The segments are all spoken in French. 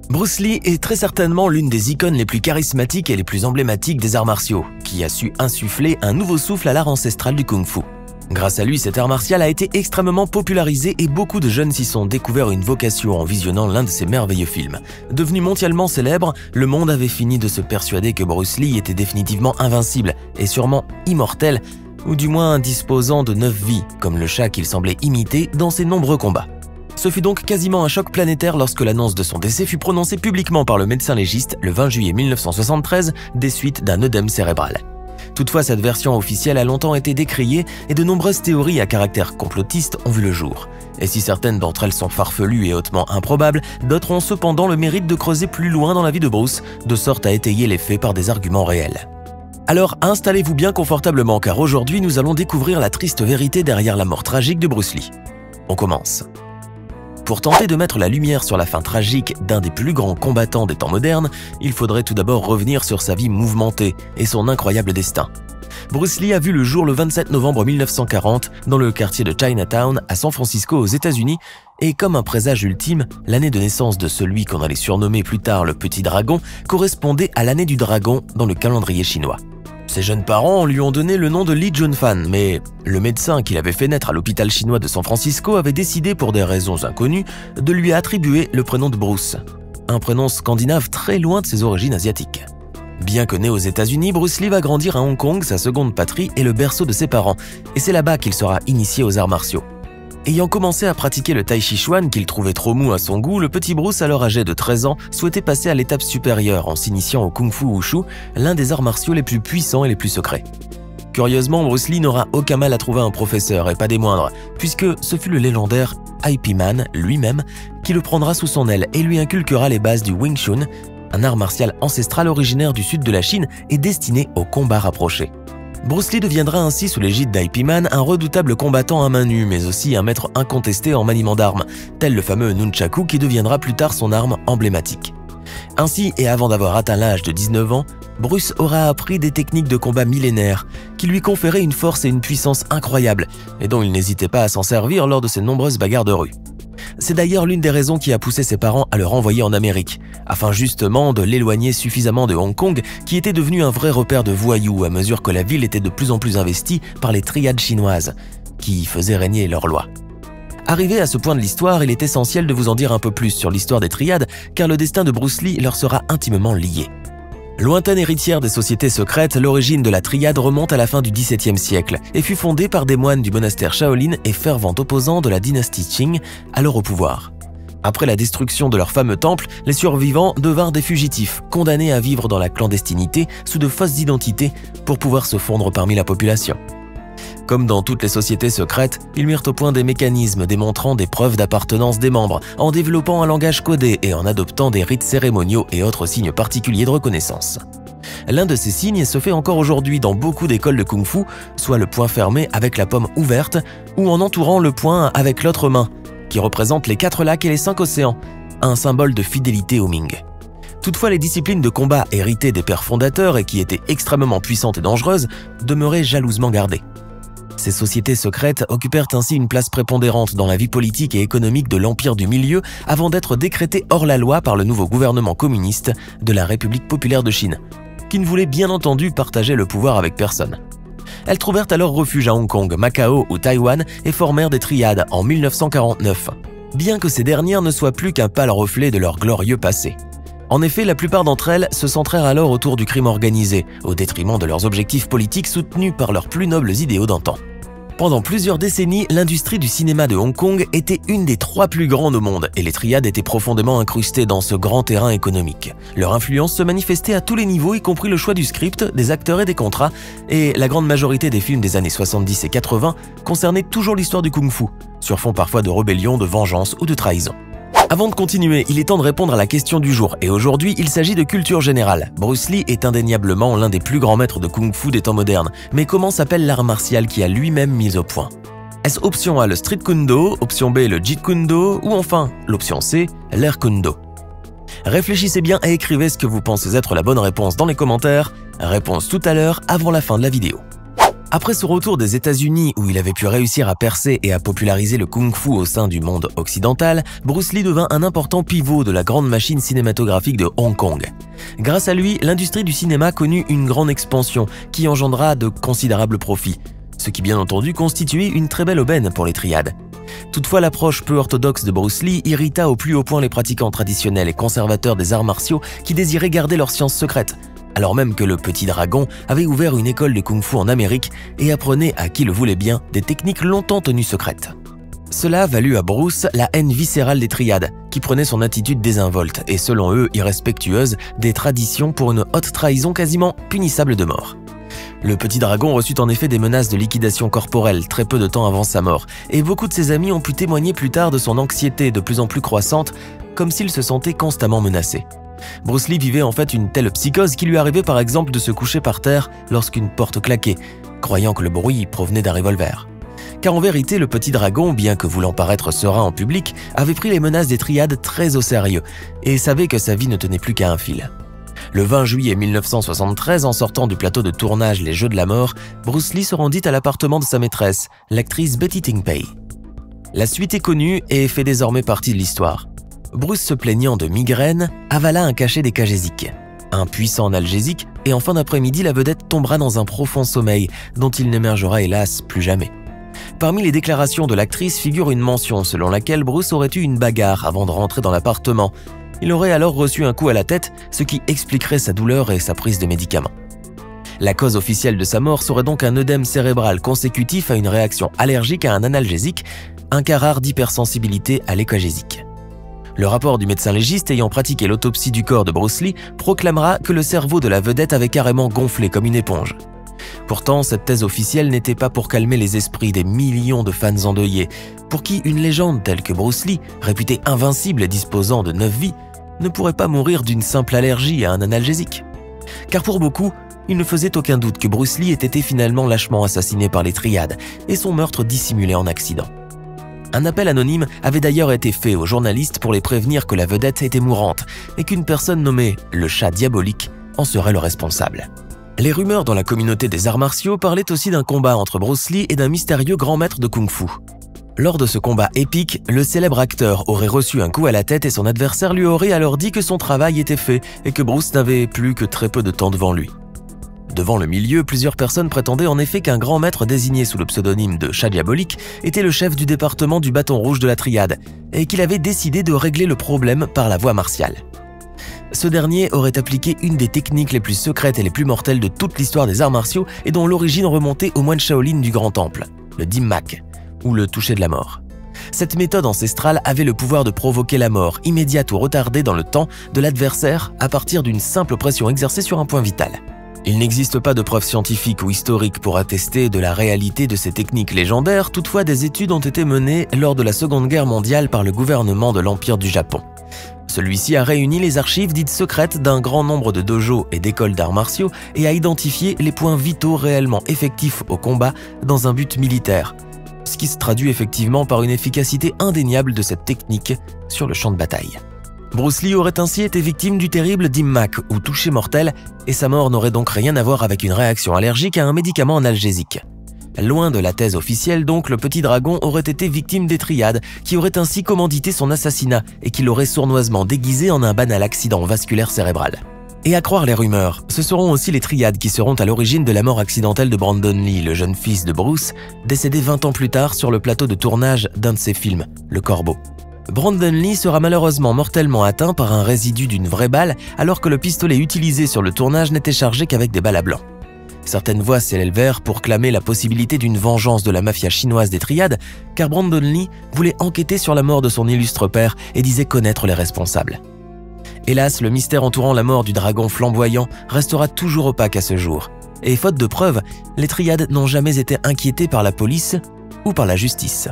Bruce Lee est très certainement l'une des icônes les plus charismatiques et les plus emblématiques des arts martiaux, qui a su insuffler un nouveau souffle à l'art ancestral du Kung Fu. Grâce à lui, cet art martial a été extrêmement popularisé et beaucoup de jeunes s'y sont découverts une vocation en visionnant l'un de ses merveilleux films. Devenu mondialement célèbre, le monde avait fini de se persuader que Bruce Lee était définitivement invincible et sûrement immortel, ou du moins disposant de 9 vies, comme le chat qu'il semblait imiter dans ses nombreux combats. Ce fut donc quasiment un choc planétaire lorsque l'annonce de son décès fut prononcée publiquement par le médecin légiste le 20 juillet 1973 des suites d'un œdème cérébral. Toutefois, cette version officielle a longtemps été décriée et de nombreuses théories à caractère complotiste ont vu le jour. Et si certaines d'entre elles sont farfelues et hautement improbables, d'autres ont cependant le mérite de creuser plus loin dans la vie de Bruce, de sorte à étayer les faits par des arguments réels. Alors installez-vous bien confortablement car aujourd'hui nous allons découvrir la triste vérité derrière la mort tragique de Bruce Lee. On commence. Pour tenter de mettre la lumière sur la fin tragique d'un des plus grands combattants des temps modernes, il faudrait tout d'abord revenir sur sa vie mouvementée et son incroyable destin. Bruce Lee a vu le jour le 27 novembre 1940 dans le quartier de Chinatown à San Francisco aux États-Unis et comme un présage ultime, l'année de naissance de celui qu'on allait surnommer plus tard le Petit Dragon correspondait à l'année du dragon dans le calendrier chinois. Ses jeunes parents lui ont donné le nom de Lee Junfan, mais le médecin qui l'avait fait naître à l'hôpital chinois de San Francisco avait décidé, pour des raisons inconnues, de lui attribuer le prénom de Bruce, un prénom scandinave très loin de ses origines asiatiques. Bien que né aux États-Unis, Bruce Lee va grandir à Hong Kong, sa seconde patrie et le berceau de ses parents, et c'est là-bas qu'il sera initié aux arts martiaux. Ayant commencé à pratiquer le Tai Chi Chuan qu'il trouvait trop mou à son goût, le petit Bruce, alors âgé de 13 ans, souhaitait passer à l'étape supérieure en s'initiant au Kung Fu Wushu, l'un des arts martiaux les plus puissants et les plus secrets. Curieusement, Bruce Lee n'aura aucun mal à trouver un professeur, et pas des moindres, puisque ce fut le légendaire IP Man lui-même qui le prendra sous son aile et lui inculquera les bases du Wing Chun, un art martial ancestral originaire du sud de la Chine et destiné au combat rapproché. Bruce Lee deviendra ainsi sous l'égide d'IP Man un redoutable combattant à main nue, mais aussi un maître incontesté en maniement d'armes, tel le fameux Nunchaku qui deviendra plus tard son arme emblématique. Ainsi, et avant d'avoir atteint l'âge de 19 ans, Bruce aura appris des techniques de combat millénaires qui lui conféraient une force et une puissance incroyables et dont il n'hésitait pas à s'en servir lors de ses nombreuses bagarres de rue. C'est d'ailleurs l'une des raisons qui a poussé ses parents à le renvoyer en Amérique, afin justement de l'éloigner suffisamment de Hong Kong, qui était devenu un vrai repère de voyous à mesure que la ville était de plus en plus investie par les triades chinoises, qui faisaient régner leurs lois. Arrivé à ce point de l'histoire, il est essentiel de vous en dire un peu plus sur l'histoire des triades, car le destin de Bruce Lee leur sera intimement lié. Lointaine héritière des sociétés secrètes, l'origine de la triade remonte à la fin du XVIIe siècle et fut fondée par des moines du monastère Shaolin et fervents opposants de la dynastie Qing, alors au pouvoir. Après la destruction de leur fameux temple, les survivants devinrent des fugitifs, condamnés à vivre dans la clandestinité sous de fausses identités pour pouvoir se fondre parmi la population. Comme dans toutes les sociétés secrètes, ils mirent au point des mécanismes démontrant des preuves d'appartenance des membres, en développant un langage codé et en adoptant des rites cérémoniaux et autres signes particuliers de reconnaissance. L'un de ces signes se fait encore aujourd'hui dans beaucoup d'écoles de Kung Fu, soit le poing fermé avec la paume ouverte ou en entourant le poing avec l'autre main, qui représente les 4 lacs et les 5 océans, un symbole de fidélité au Ming. Toutefois, les disciplines de combat héritées des pères fondateurs et qui étaient extrêmement puissantes et dangereuses demeuraient jalousement gardées. Ces sociétés secrètes occupèrent ainsi une place prépondérante dans la vie politique et économique de l'Empire du Milieu avant d'être décrétées hors la loi par le nouveau gouvernement communiste de la République populaire de Chine, qui ne voulait bien entendu partager le pouvoir avec personne. Elles trouvèrent alors refuge à Hong Kong, Macao ou Taïwan et formèrent des triades en 1949, bien que ces dernières ne soient plus qu'un pâle reflet de leur glorieux passé. En effet, la plupart d'entre elles se centrèrent alors autour du crime organisé, au détriment de leurs objectifs politiques soutenus par leurs plus nobles idéaux d'antan. Pendant plusieurs décennies, l'industrie du cinéma de Hong Kong était une des 3 plus grandes au monde et les triades étaient profondément incrustées dans ce grand terrain économique. Leur influence se manifestait à tous les niveaux, y compris le choix du script, des acteurs et des contrats, et la grande majorité des films des années 70 et 80 concernaient toujours l'histoire du kung-fu, sur fond parfois de rébellion, de vengeance ou de trahison. Avant de continuer, il est temps de répondre à la question du jour, et aujourd'hui, il s'agit de culture générale. Bruce Lee est indéniablement l'un des plus grands maîtres de kung-fu des temps modernes, mais comment s'appelle l'art martial qui a lui-même mis au point? Est-ce option A le Street Kundo, option B le Jeet Kundo, ou enfin, l'option C, l'Air Kundo? Réfléchissez bien et écrivez ce que vous pensez être la bonne réponse dans les commentaires. Réponse tout à l'heure, avant la fin de la vidéo. Après son retour des États-Unis où il avait pu réussir à percer et à populariser le kung-fu au sein du monde occidental, Bruce Lee devint un important pivot de la grande machine cinématographique de Hong Kong. Grâce à lui, l'industrie du cinéma connut une grande expansion qui engendra de considérables profits, ce qui bien entendu constituait une très belle aubaine pour les triades. Toutefois, l'approche peu orthodoxe de Bruce Lee irrita au plus haut point les pratiquants traditionnels et conservateurs des arts martiaux qui désiraient garder leur science secrète, alors même que le Petit Dragon avait ouvert une école de kung-fu en Amérique et apprenait à qui le voulait bien des techniques longtemps tenues secrètes. Cela valut à Bruce la haine viscérale des triades, qui prenaient son attitude désinvolte et selon eux irrespectueuse des traditions pour une haute trahison quasiment punissable de mort. Le Petit Dragon reçut en effet des menaces de liquidation corporelle très peu de temps avant sa mort, et beaucoup de ses amis ont pu témoigner plus tard de son anxiété de plus en plus croissante, comme s'il se sentait constamment menacé. Bruce Lee vivait en fait une telle psychose qu'il lui arrivait par exemple de se coucher par terre lorsqu'une porte claquait, croyant que le bruit provenait d'un revolver. Car en vérité, le Petit Dragon, bien que voulant paraître serein en public, avait pris les menaces des triades très au sérieux et savait que sa vie ne tenait plus qu'à un fil. Le 20 juillet 1973, en sortant du plateau de tournage Les Jeux de la Mort, Bruce Lee se rendit à l'appartement de sa maîtresse, l'actrice Betty Ting-pei. La suite est connue et fait désormais partie de l'histoire. Bruce, se plaignant de migraine, avala un cachet d'écagésique, un puissant analgésique, et en fin d'après-midi, la vedette tombera dans un profond sommeil dont il n'émergera hélas plus jamais. Parmi les déclarations de l'actrice figure une mention selon laquelle Bruce aurait eu une bagarre avant de rentrer dans l'appartement. Il aurait alors reçu un coup à la tête, ce qui expliquerait sa douleur et sa prise de médicaments. La cause officielle de sa mort serait donc un œdème cérébral consécutif à une réaction allergique à un analgésique, un cas rare d'hypersensibilité à l'écagésique. Le rapport du médecin légiste ayant pratiqué l'autopsie du corps de Bruce Lee proclamera que le cerveau de la vedette avait carrément gonflé comme une éponge. Pourtant, cette thèse officielle n'était pas pour calmer les esprits des millions de fans endeuillés, pour qui une légende telle que Bruce Lee, réputé invincible et disposant de 9 vies, ne pourrait pas mourir d'une simple allergie à un analgésique. Car pour beaucoup, il ne faisait aucun doute que Bruce Lee ait été finalement lâchement assassiné par les triades et son meurtre dissimulé en accident. Un appel anonyme avait d'ailleurs été fait aux journalistes pour les prévenir que la vedette était mourante et qu'une personne nommée le Chat Diabolique en serait le responsable. Les rumeurs dans la communauté des arts martiaux parlaient aussi d'un combat entre Bruce Lee et d'un mystérieux grand maître de kung-fu. Lors de ce combat épique, le célèbre acteur aurait reçu un coup à la tête et son adversaire lui aurait alors dit que son travail était fait et que Bruce n'avait plus que très peu de temps devant lui. Devant le milieu, plusieurs personnes prétendaient en effet qu'un grand maître désigné sous le pseudonyme de Chat Diabolique était le chef du département du bâton rouge de la triade et qu'il avait décidé de régler le problème par la voie martiale. Ce dernier aurait appliqué une des techniques les plus secrètes et les plus mortelles de toute l'histoire des arts martiaux et dont l'origine remontait au moine Shaolin du Grand Temple, le Dim Mak, ou le toucher de la mort. Cette méthode ancestrale avait le pouvoir de provoquer la mort, immédiate ou retardée dans le temps, de l'adversaire à partir d'une simple pression exercée sur un point vital. Il n'existe pas de preuves scientifiques ou historiques pour attester de la réalité de ces techniques légendaires, toutefois des études ont été menées lors de la Seconde Guerre mondiale par le gouvernement de l'Empire du Japon. Celui-ci a réuni les archives dites secrètes d'un grand nombre de dojos et d'écoles d'arts martiaux et a identifié les points vitaux réellement effectifs au combat dans un but militaire, ce qui se traduit effectivement par une efficacité indéniable de cette technique sur le champ de bataille. Bruce Lee aurait ainsi été victime du terrible Dim Mak ou toucher mortel et sa mort n'aurait donc rien à voir avec une réaction allergique à un médicament analgésique. Loin de la thèse officielle donc, le Petit Dragon aurait été victime des triades qui auraient ainsi commandité son assassinat et qui l'auraient sournoisement déguisé en un banal accident vasculaire cérébral. Et à croire les rumeurs, ce seront aussi les triades qui seront à l'origine de la mort accidentelle de Brandon Lee, le jeune fils de Bruce, décédé 20 ans plus tard sur le plateau de tournage d'un de ses films, Le Corbeau. Brandon Lee sera malheureusement mortellement atteint par un résidu d'une vraie balle alors que le pistolet utilisé sur le tournage n'était chargé qu'avec des balles à blanc. Certaines voix s'élevèrent pour clamer la possibilité d'une vengeance de la mafia chinoise des triades, car Brandon Lee voulait enquêter sur la mort de son illustre père et disait connaître les responsables. Hélas, le mystère entourant la mort du dragon flamboyant restera toujours opaque à ce jour. Et faute de preuves, les triades n'ont jamais été inquiétées par la police ou par la justice.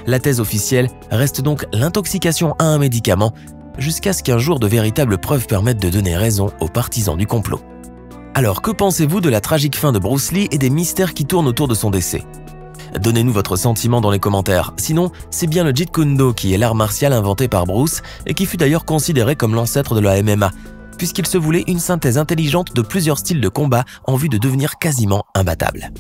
La thèse officielle reste donc l'intoxication à un médicament, jusqu'à ce qu'un jour de véritables preuves permettent de donner raison aux partisans du complot. Alors, que pensez-vous de la tragique fin de Bruce Lee et des mystères qui tournent autour de son décès? Donnez-nous votre sentiment dans les commentaires. Sinon, c'est bien le Jeet Kune Do qui est l'art martial inventé par Bruce et qui fut d'ailleurs considéré comme l'ancêtre de la MMA, puisqu'il se voulait une synthèse intelligente de plusieurs styles de combat en vue de devenir quasiment imbattable.